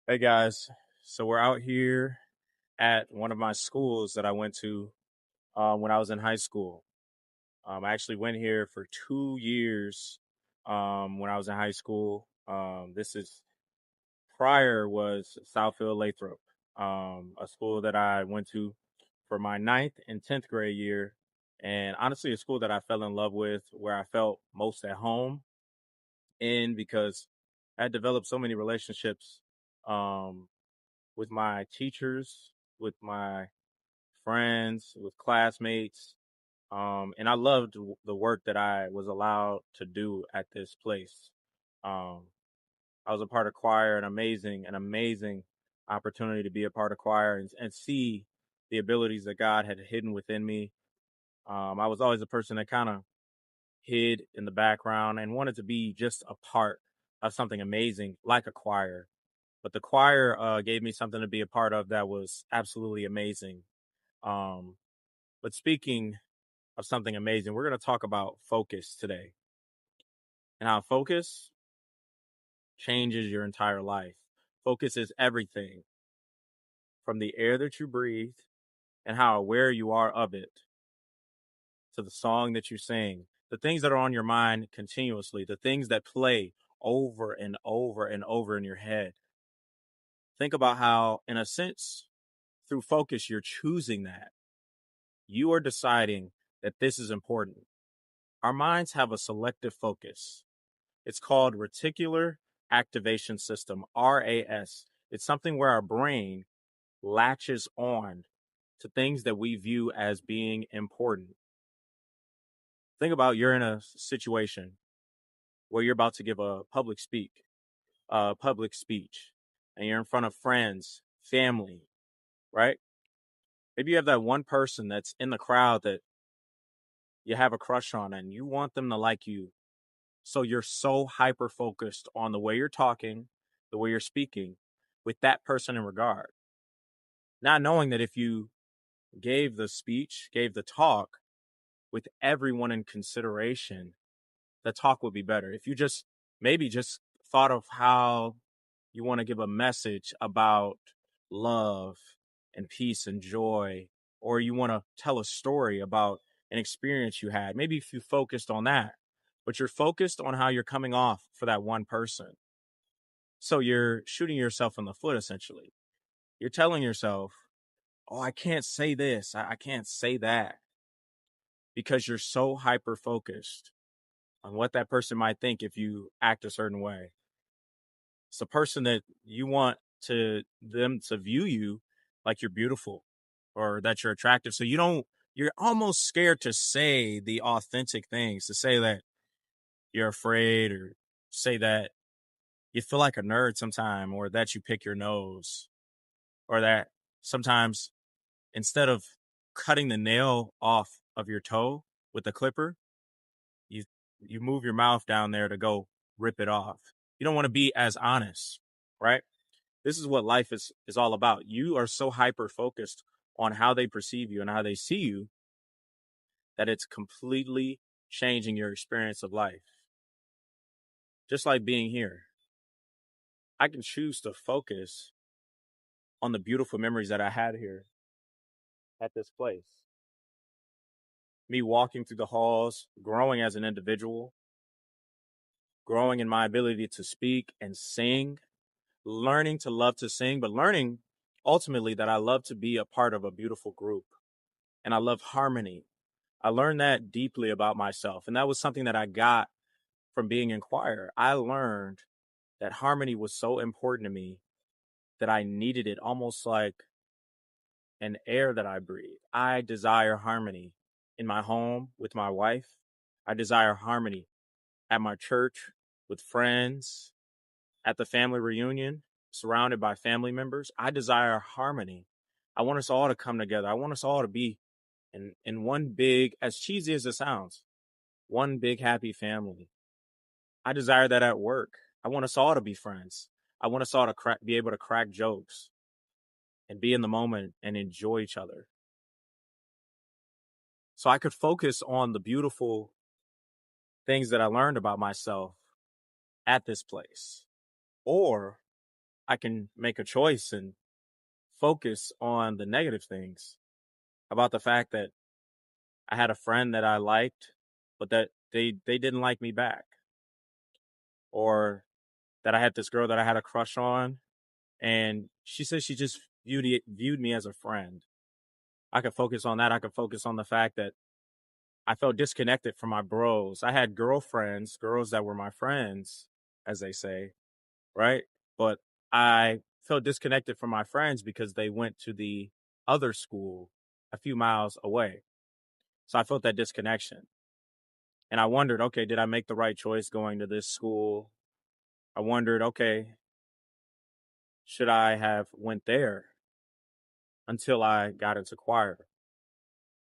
Hey guys, so we're out here at one of my schools that I went to when I was in high school. I actually went here for 2 years when I was in high school. This is prior was Southfield Lathrop, a school that I went to for my ninth and 10th grade year. And honestly, a school that I fell in love with, where I felt most at home in because I had developed so many relationships um, with my teachers, with my friends, with classmates. And I loved the work that I was allowed to do at this place. Um, I was a part of choir, an amazing opportunity to be a part of choir and see the abilities that God had hidden within me. I was always a person that kind of hid in the background and wanted to be just a part of something amazing like a choir. But the choir gave me something to be a part of that was absolutely amazing. Um, but speaking of something amazing, we're going to talk about focus today and how focus changes your entire life. Focus is everything from the air that you breathe and how aware you are of it to the song that you sing, the things that are on your mind continuously, the things that play over and over and over in your head. Think about how, in a sense, through focus, you're choosing that. You are deciding that this is important. Our minds have a selective focus. It's called reticular activation system, RAS. It's something where our brain latches on to things that we view as being important. Think about you're in a situation where you're about to give a public speech, and you're in front of friends, family, right? Maybe you have that one person that's in the crowd that you have a crush on and you want them to like you. So you're so hyper focused on the way you're talking, the way you're speaking with that person in regard. Not knowing that if you gave the speech, gave the talk with everyone in consideration, the talk would be better. If you just maybe just thought of how you want to give a message about love and peace and joy, or you want to tell a story about an experience you had, maybe if you focused on that, but you're focused on how you're coming off for that one person. So you're shooting yourself in the foot essentially. You're telling yourself, oh, I can't say this, I can't say that, because you're so hyper focused on what that person might think if you act a certain way. It's a person that you want to them to view you like you're beautiful or that you're attractive. So you're almost scared to say the authentic things, to say that you're afraid or say that you feel like a nerd sometime or that you pick your nose or that sometimes instead of cutting the nail off of your toe with a clipper, you you move your mouth down there to go rip it off. You don't want to be as honest, right? This is what life is all about. You are so hyper focused on how they perceive you and how they see you that it's completely changing your experience of life. Just like being here, I can choose to focus on the beautiful memories that I had here at this place. Me walking through the halls, growing as an individual, growing in my ability to speak and sing, learning to love to sing, but learning ultimately that I love to be a part of a beautiful group and I love harmony. I learned that deeply about myself. And that was something that I got from being in choir. I learned that harmony was so important to me that I needed it almost like an air that I breathe. I desire harmony in my home with my wife. I desire harmony at my church with friends, at the family reunion, surrounded by family members. I desire harmony. I want us all to come together. I want us all to be in one big, as cheesy as it sounds, one big happy family. I desire that at work. I want us all to be friends. I want us all to be able to crack jokes and be in the moment and enjoy each other. So I could focus on the beautiful things that I learned about myself at this place. Or I can make a choice and focus on the negative things about the fact that I had a friend that I liked, but that they didn't like me back, or that I had this girl that I had a crush on, and she said she just viewed me as a friend. I could focus on that. I could focus on the fact that I felt disconnected from my bros. I had girlfriends, girls that were my friends, as they say, right? But I felt disconnected from my friends because they went to the other school a few miles away. So I felt that disconnection. And I wondered, okay, did I make the right choice going to this school? I wondered, okay, should I have went there until I got into choir?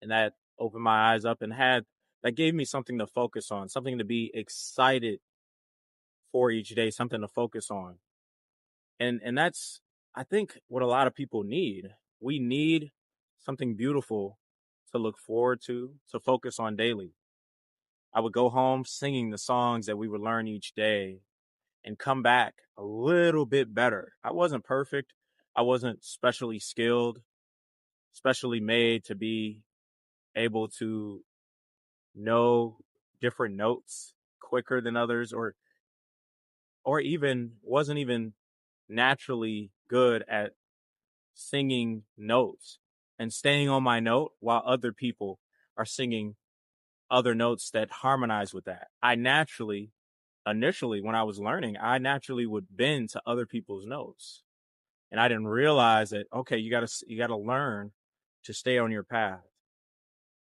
And that opened my eyes up and that gave me something to focus on, something to be excited for each day, something to focus on. And that's, I think, what a lot of people need. We need something beautiful to look forward to focus on daily. I would go home singing the songs that we would learn each day and come back a little bit better. I wasn't perfect. I wasn't specially skilled, specially made to be able to know different notes quicker than others, or even wasn't even naturally good at singing notes and staying on my note while other people are singing other notes that harmonize with that. Initially, when I was learning, I naturally would bend to other people's notes. And I didn't realize that, okay, you gotta learn to stay on your path,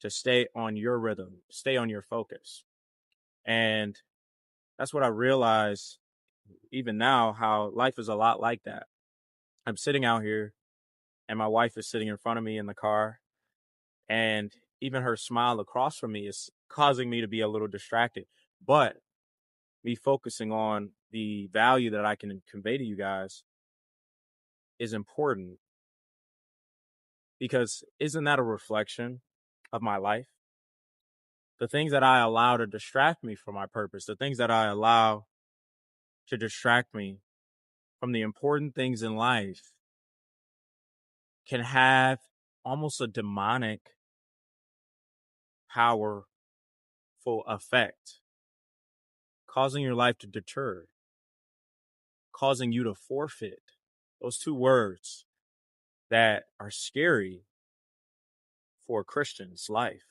to stay on your rhythm, stay on your focus. And that's what I realize even now, how life is a lot like that. I'm sitting out here and my wife is sitting in front of me in the car, and even her smile across from me is causing me to be a little distracted. But me focusing on the value that I can convey to you guys is important, because isn't that a reflection of my life? The things that I allow to distract me from my purpose, the things that I allow to distract me from the important things in life, can have almost a demonic, powerful effect, causing your life to deter, causing you to forfeit. Those two words that are scary for a Christian's life.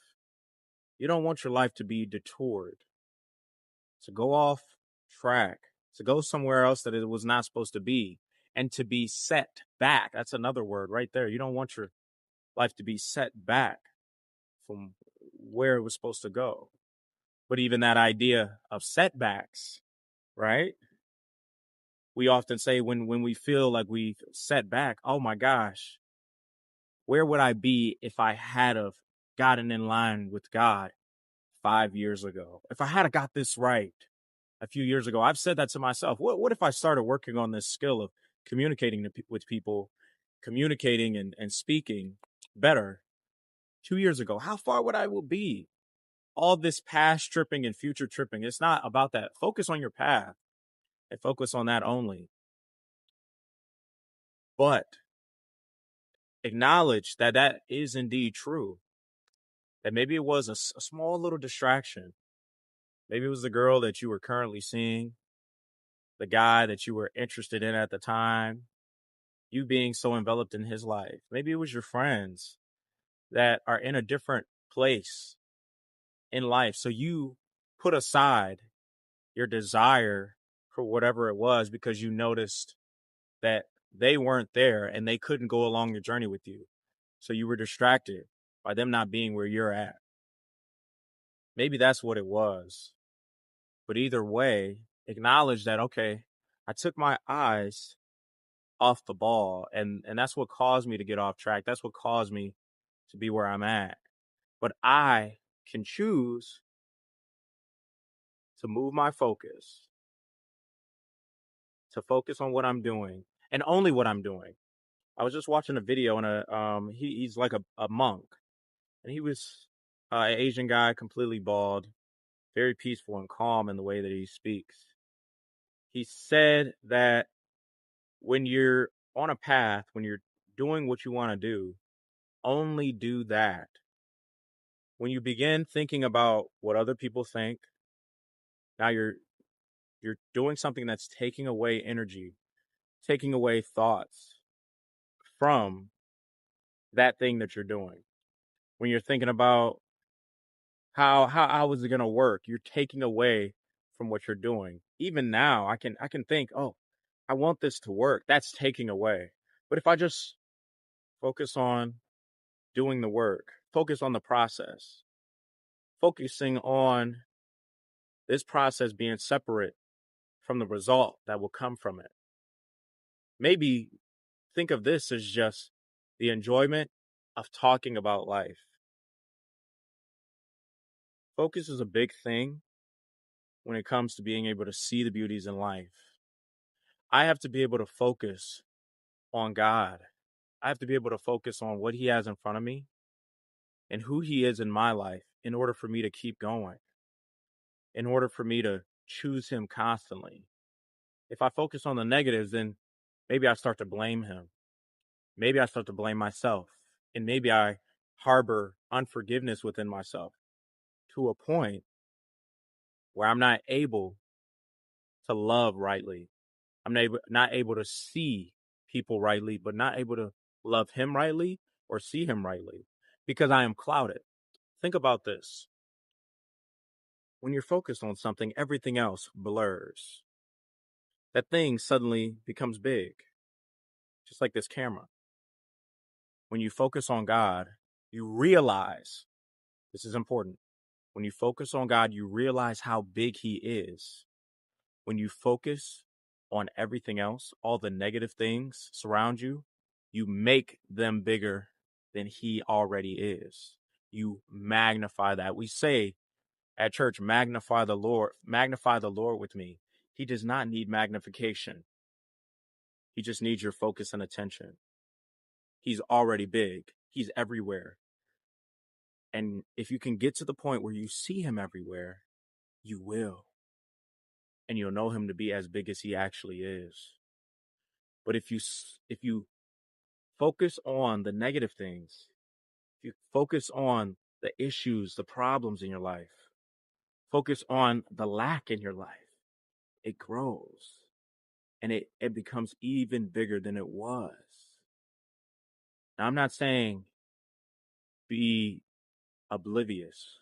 You don't want your life to be detoured, to go off track, to go somewhere else that it was not supposed to be, and to be set back. That's another word right there. You don't want your life to be set back from where it was supposed to go. But even that idea of setbacks, right? We often say when we feel like we've set back, oh my gosh, where would I be if I had of gotten in line with God 5 years ago? If I had got this right a few years ago. I've said that to myself. What if I started working on this skill of communicating with people, communicating and speaking better 2 years ago? How far would I will be? All this past tripping and future tripping, it's not about that. Focus on your path and focus on that only. But acknowledge that that is indeed true. That maybe it was a small little distraction. Maybe it was the girl that you were currently seeing, the guy that you were interested in at the time, you being so enveloped in his life. Maybe it was your friends that are in a different place in life. So you put aside your desire for whatever it was because you noticed that they weren't there and they couldn't go along your journey with you. So you were distracted by them not being where you're at. Maybe that's what it was. But either way, acknowledge that, okay, I took my eyes off the ball, and that's what caused me to get off track. That's what caused me to be where I'm at. But I can choose to move my focus, to focus on what I'm doing and only what I'm doing. I was just watching a video, and he's like a monk, and he was an Asian guy, completely bald, very peaceful and calm in the way that he speaks. He said that when you're on a path, when you're doing what you want to do, only do that. When you begin thinking about what other people think, now you're doing something that's taking away energy, taking away thoughts from that thing that you're doing. When you're thinking about how is it going to work, you're taking away from what you're doing. Even now, I can think, oh, I want this to work. That's taking away. But if I just focus on doing the work, focus on the process, focusing on this process being separate from the result that will come from it. Maybe think of this as just the enjoyment of talking about life. Focus is a big thing when it comes to being able to see the beauties in life. I have to be able to focus on God. I have to be able to focus on what He has in front of me and who He is in my life in order for me to keep going, in order for me to choose Him constantly. If I focus on the negatives, then maybe I start to blame Him. Maybe I start to blame myself. And maybe I harbor unforgiveness within myself to a point where I'm not able to love rightly. I'm not able to see people rightly, but not able to love Him rightly or see Him rightly because I am clouded. Think about this. When you're focused on something, everything else blurs. That thing suddenly becomes big, just like this camera. When you focus on God, you realize this is important. When you focus on God, you realize how big He is. When you focus on everything else, all the negative things surround you, you make them bigger than He already is. You magnify that. We say at church, magnify the Lord with me. He does not need magnification. He just needs your focus and attention. He's already big. He's everywhere. And if you can get to the point where you see Him everywhere, you will. And you'll know Him to be as big as He actually is. But if you focus on the negative things, if you focus on the issues, the problems in your life, focus on the lack in your life, it grows and it becomes even bigger than it was. Now, I'm not saying be oblivious.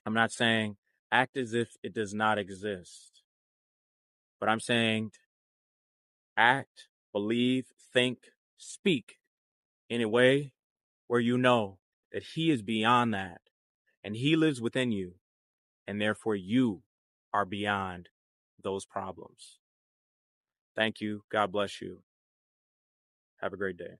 I'm not saying act as if it does not exist. But I'm saying act, believe, think, speak in a way where you know that He is beyond that and He lives within you, and therefore you are beyond those problems. Thank you. God bless you. Have a great day.